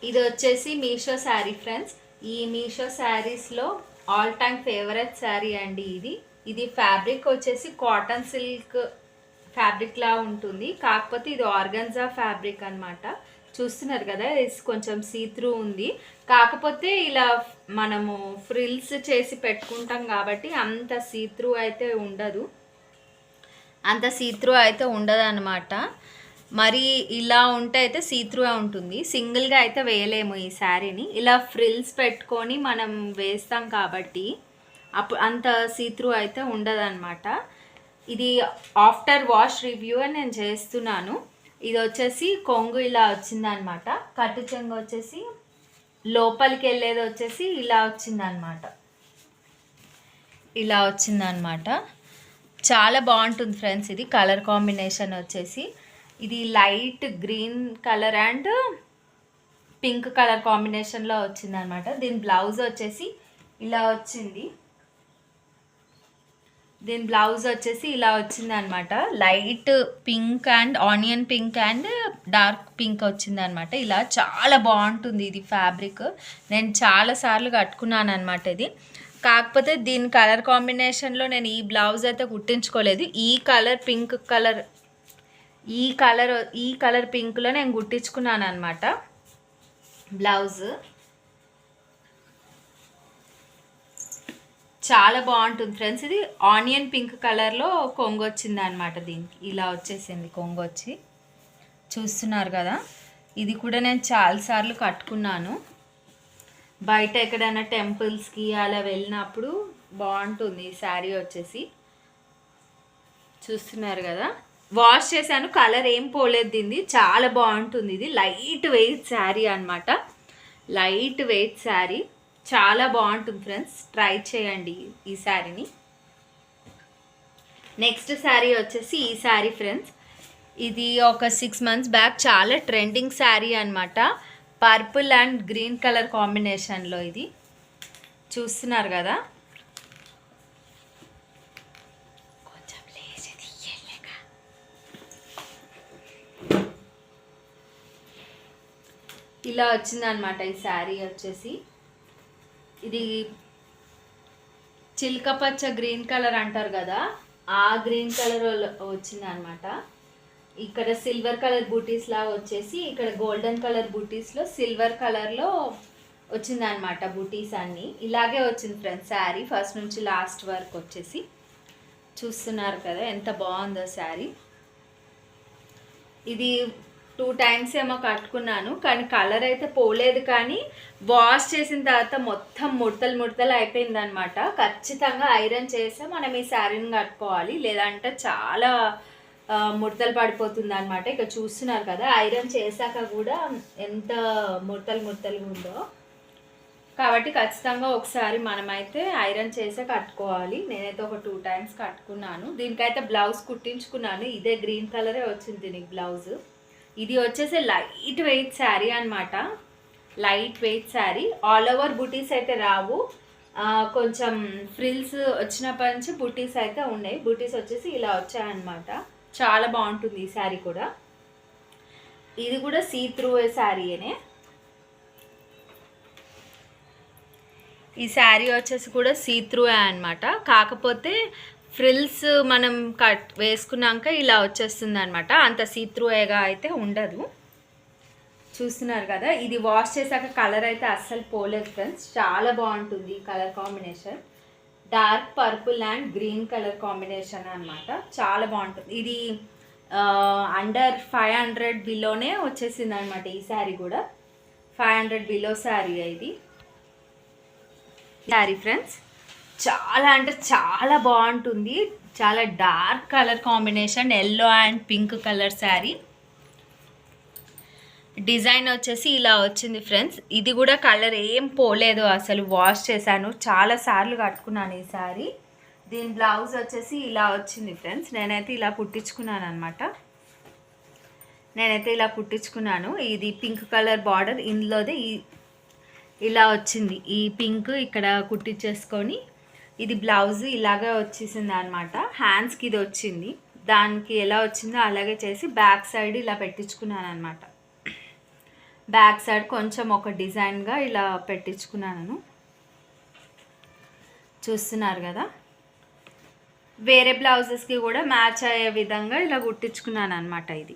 ఇది వచ్చేసి మీషో శారీ ఫ్రెండ్స్. ఈ మీషో శారీస్లో ఆల్ టైమ్ ఫేవరెట్ శారీ అండి ఇది. ఇది ఫ్యాబ్రిక్ వచ్చేసి కాటన్ సిల్క్ ఫ్యాబ్రిక్ లా ఉంటుంది, కాకపోతే ఇది ఆర్గన్జా ఫ్యాబ్రిక్ అనమాట. చూస్తున్నారు కదా, ఇది కొంచెం సీత్రూ ఉంది. కాకపోతే ఇలా మనము ఫ్రిల్స్ చేసి పెట్టుకుంటాం కాబట్టి అంత సీత్రూ అయితే ఉండదు, అనమాట. మరి ఇలా ఉంటే అయితే సీత్రూ ఉంటుంది. సింగిల్గా అయితే వేయలేము ఈ శారీని. ఇలా ఫ్రిల్స్ పెట్టుకొని మనం వేస్తాం కాబట్టి అప్పుడు అంత సీత్రూ అయితే ఉండదన్నమాట. ఇది ఆఫ్టర్ వాష్ రివ్యూ అని నేను చేస్తున్నాను. ఇది వచ్చేసి కొంగు ఇలా వచ్చిందనమాట. కట్టు చెంగు వచ్చేసి లోపలికి వెళ్ళేది వచ్చేసి ఇలా వచ్చిందనమాట. చాలా బాగుంటుంది ఫ్రెండ్స్. ఇది కలర్ కాంబినేషన్ వచ్చేసి ఇది light green colour and pink colour కాంబినేషన్లో వచ్చిందనమాట. దీని బ్లౌజ్ వచ్చేసి ఇలా వచ్చిందనమాట. Light pink and onion pink and dark pink వచ్చిందనమాట. ఇలా చాలా బాగుంటుంది ఇది ఫ్యాబ్రిక్. నేను చాలాసార్లు కట్టుకున్నాను అనమాట ఇది. కాకపోతే దీని కలర్ కాంబినేషన్లో నేను ఈ బ్లౌజ్ అయితే కుట్టించుకోలేదు. ఈ కలర్ పింక్లో నేను కుట్టించుకున్నాను అనమాట బ్లౌజ్. చాలా బాగుంటుంది ఫ్రెండ్స్. ఇది ఆనియన్ పింక్ కలర్లో కొంగు వచ్చింది అనమాట. దీనికి ఇలా వచ్చేసింది కొంగు వచ్చి, చూస్తున్నారు కదా. ఇది కూడా నేను చాలాసార్లు కట్టుకున్నాను. బయట ఎక్కడైనా టెంపుల్స్కి అలా వెళ్ళినప్పుడు బాగుంటుంది ఈ శారీ వచ్చేసి. చూస్తున్నారు కదా, వాష్ చేశాను, కలర్ ఏం పోలేదు దీన్ని. చాలా బాగుంటుంది. ఇది లైట్ వెయిట్ శారీ అనమాట. లైట్ వెయిట్ శారీ చాలా బాగుంటుంది ఫ్రెండ్స్. ట్రై చేయండి ఈ శారీని. నెక్స్ట్ శారీ వచ్చేసి ఈ శారీ ఫ్రెండ్స్. ఇది ఒక 6 months బ్యాక్ చాలా ట్రెండింగ్ శారీ అనమాట. పర్పుల్ అండ్ గ్రీన్ కలర్ కాంబినేషన్లో ఇది చూస్తున్నారు కదా. ఇలా వచ్చిందనమాట ఈ శారీ వచ్చేసి. ఇది చిలక పచ్చ గ్రీన్ కలర్ అంటారు కదా, ఆ గ్రీన్ కలర్ వచ్చిందనమాట. ఇక్కడ సిల్వర్ కలర్ బూటీస్ లాగా వచ్చేసి ఇక్కడ గోల్డెన్ కలర్ బూటీస్లో సిల్వర్ కలర్లో వచ్చిందనమాట. బూటీస్ అన్నీ ఇలాగే వచ్చింది ఫ్రెండ్స్ శారీ ఫస్ట్ నుంచి లాస్ట్ వరకు వచ్చేసి. చూస్తున్నారు కదా ఎంత బాగుందో శారీ. ఇది 2 times ఏమో కట్టుకున్నాను, కానీ కలర్ అయితే పోలేదు. కానీ వాష్ చేసిన తర్వాత మొత్తం ముడతలు అయిపోయింది అనమాట. ఖచ్చితంగా ఐరన్ చేస్తే మనం ఈ శారీని కట్టుకోవాలి, లేదంటే చాలా ముడతలు పడిపోతుంది అనమాట. ఇక చూస్తున్నారు కదా, ఐరన్ చేశాక కూడా ఎంత ముడతలు ఉందో. కాబట్టి ఖచ్చితంగా ఒకసారి మనమైతే ఐరన్ చేసే కట్టుకోవాలి. నేనైతే ఒక 2 times కట్టుకున్నాను. దీనికైతే బ్లౌజ్ కుట్టించుకున్నాను. ఇదే గ్రీన్ కలరే వచ్చింది దీనికి బ్లౌజ్. ఇది వచ్చేసి లైట్ వెయిట్ శారీ అనమాట. Light weight sari. All over బుటీస్ అయితే రావు, కొంచెం ఫ్రిల్స్ వచ్చినప్పటి నుంచి బుటీస్ అయితే ఉన్నాయి. బుటీస్ వచ్చేసి ఇలా వచ్చాయన్నమాట. చాలా బాగుంటుంది ఈ శారీ కూడా. ఇది కూడా సీ త్రూ శారీనే. ఈ శారీ వచ్చేసి కూడా సీ త్రూ అనమాట. కాకపోతే ఫ్రిల్స్ మనం వేసుకున్నాక ఇలా వచ్చేస్తుంది అనమాట. అంత సీ త్రూగా అయితే ఉండదు. చూస్తున్నారు కదా, ఇది వాష్ చేశాక కలర్ అయితే అస్సలు పోలేదు ఫ్రెండ్స్. చాలా బాగుంటుంది ఈ colour combination. Dark purple and green colour combination అనమాట. చాలా బాగుంటుంది. ఇది అండర్ 500 బిలోనే వచ్చేసింది అనమాట. ఈ శారీ కూడా 500 బిలో శారీ ఇది శారీ ఫ్రెండ్స్. చాలా అంటే చాలా బాగుంటుంది. చాలా dark colour combination, yellow and pink colour sari. Design వచ్చేసి ఇలా వచ్చింది ఫ్రెండ్స్. ఇది కూడా కలర్ ఏం పోలేదు, అసలు వాష్ చేశాను, చాలా సార్లు కట్టుకున్నాను ఈ శారీ. దీని బ్లౌజ్ వచ్చేసి ఇలా వచ్చింది ఫ్రెండ్స్. నేనైతే ఇలా కుట్టించుకున్నాను అనమాట. ఇది పింక్ కలర్ బార్డర్, ఇందులోదే ఇలా వచ్చింది. ఈ పింక్ ఇక్కడ కుట్టించేసుకొని ఇది బ్లౌజ్ ఇలాగే వచ్చేసింది అనమాట. హ్యాండ్స్కి ఇది వచ్చింది, దానికి ఎలా వచ్చిందో అలాగే చేసి బ్యాక్ సైడ్ ఇలా పెట్టించుకున్నాను అనమాట. బ్యాక్ సైడ్ కొంచెం ఒక డిజైన్గా ఇలా పెట్టించుకున్నాను, చూస్తున్నారు కదా. వేరే బ్లౌజెస్కి కూడా మ్యాచ్ అయ్యే విధంగా ఇలా కుట్టించుకున్నాను అనమాట. ఇది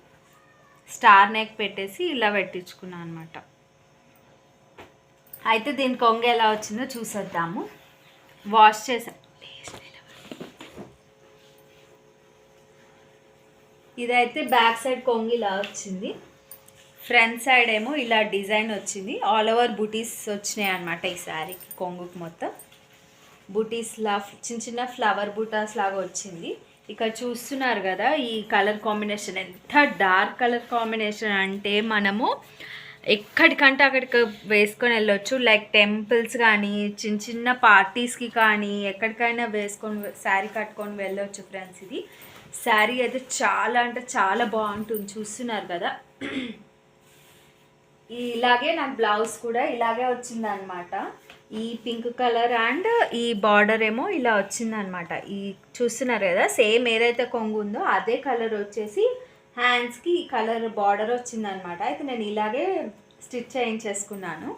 స్టార్ నెక్ పెట్టేసి ఇలా పెట్టించుకున్నాను అనమాట. అయితే దీని కొంగు ఎలా వచ్చిందో చూసేద్దాము. వాష్ చేసాం. ఇదైతే బ్యాక్ సైడ్ కొంగు ఇలా వచ్చింది, ఫ్రంట్ సైడ్ ఏమో ఇలా డిజైన్ వచ్చింది. ఆల్ ఓవర్ బుటీస్ వచ్చినాయి అనమాట ఈ శారీకి. కొంగుకి మొత్తం బుటీస్లా చిన్న చిన్న ఫ్లవర్ బుటాస్ లాగా వచ్చింది. ఇక్కడ చూస్తున్నారు కదా, ఈ కలర్ కాంబినేషన్ ఎంత డార్క్ కలర్ కాంబినేషన్ అంటే మనము ఎక్కడికంటే అక్కడికి వేసుకొని వెళ్ళొచ్చు. లైక్ టెంపుల్స్ కానీ చిన్న చిన్న పార్టీస్కి కానీ ఎక్కడికైనా వేసుకొని శారీ కట్టుకొని వెళ్ళొచ్చు ఫ్రెండ్స్. ఇది శారీ అయితే చాలా అంటే చాలా బాగుంటుంది, చూస్తున్నారు కదా. ఇలాగే నాకు బ్లౌజ్ కూడా ఇలాగే వచ్చిందనమాట. ఈ పింక్ కలర్ అండ్ ఈ బార్డర్ ఏమో ఇలా వచ్చిందనమాట. ఈ చూస్తున్నారు కదా, సేమ్ ఏదైతే కొంగు ఉందో అదే కలర్ వచ్చేసి హ్యాండ్స్కి ఈ కలర్ బార్డర్ వచ్చిందనమాట. అయితే నేను ఇలాగే స్టిచ్ చేయించేసుకున్నాను.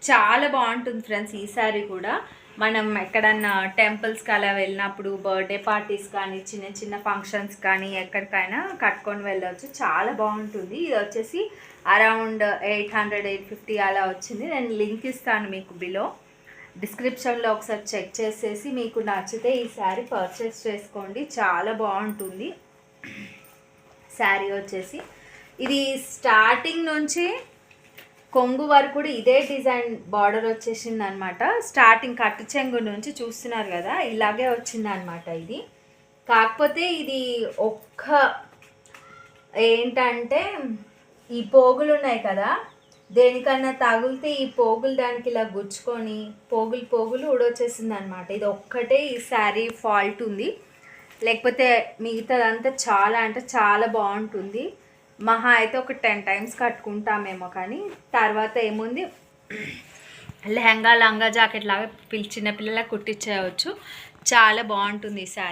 చాలా బాగుంటుంది ఫ్రెండ్స్ ఈ శారీ కూడా. మనం ఎక్కడన్నా టెంపుల్స్కి అలా వెళ్ళినప్పుడు, బర్త్డే పార్టీస్ కానీ చిన్న చిన్న ఫంక్షన్స్ కానీ ఎక్కడికైనా కట్టుకొని వెళ్ళవచ్చు, చాలా బాగుంటుంది. ఇది వచ్చేసి అరౌండ్ 800-850 అలా వచ్చింది. నేను లింక్ ఇస్తాను మీకు బిలో డిస్క్రిప్షన్లో, ఒకసారి చెక్ చేసేసి మీకు నచ్చితే ఈ శారీ పర్చేస్ చేసుకోండి, చాలా బాగుంటుంది. శారీ వచ్చేసి ఇది స్టార్టింగ్ నుంచి కొంగు వరకు కూడా ఇదే డిజైన్ బార్డర్ వచ్చేసింది అనమాట. స్టార్టింగ్ కట్టు చెంగు నుంచి చూస్తున్నారు కదా, ఇలాగే వచ్చింది అనమాట. ఇది కాకపోతే ఇది ఒక్క ఏంటంటే ఈ పోగులు ఉన్నాయి కదా, దేనికన్నా తగిలితే ఈ పోగులు దానికి ఇలా గుచ్చుకొని పోగులు ఊడొచ్చేసింది అనమాట. ఇది ఒక్కటే ఈ శారీ ఫాల్ట్ ఉంది, లేకపోతే మిగతాదంతా చాలా అంటే చాలా బాగుంటుంది. మహా అయితే ఒక 10 times కట్టుకుంటామేమో, కానీ తర్వాత ఏముంది లెహంగా లంగా జాకెట్ లాగా చిన్నపిల్లలకు కుట్టించేయవచ్చు. చాలా బాగుంటుంది ఈ శారీ.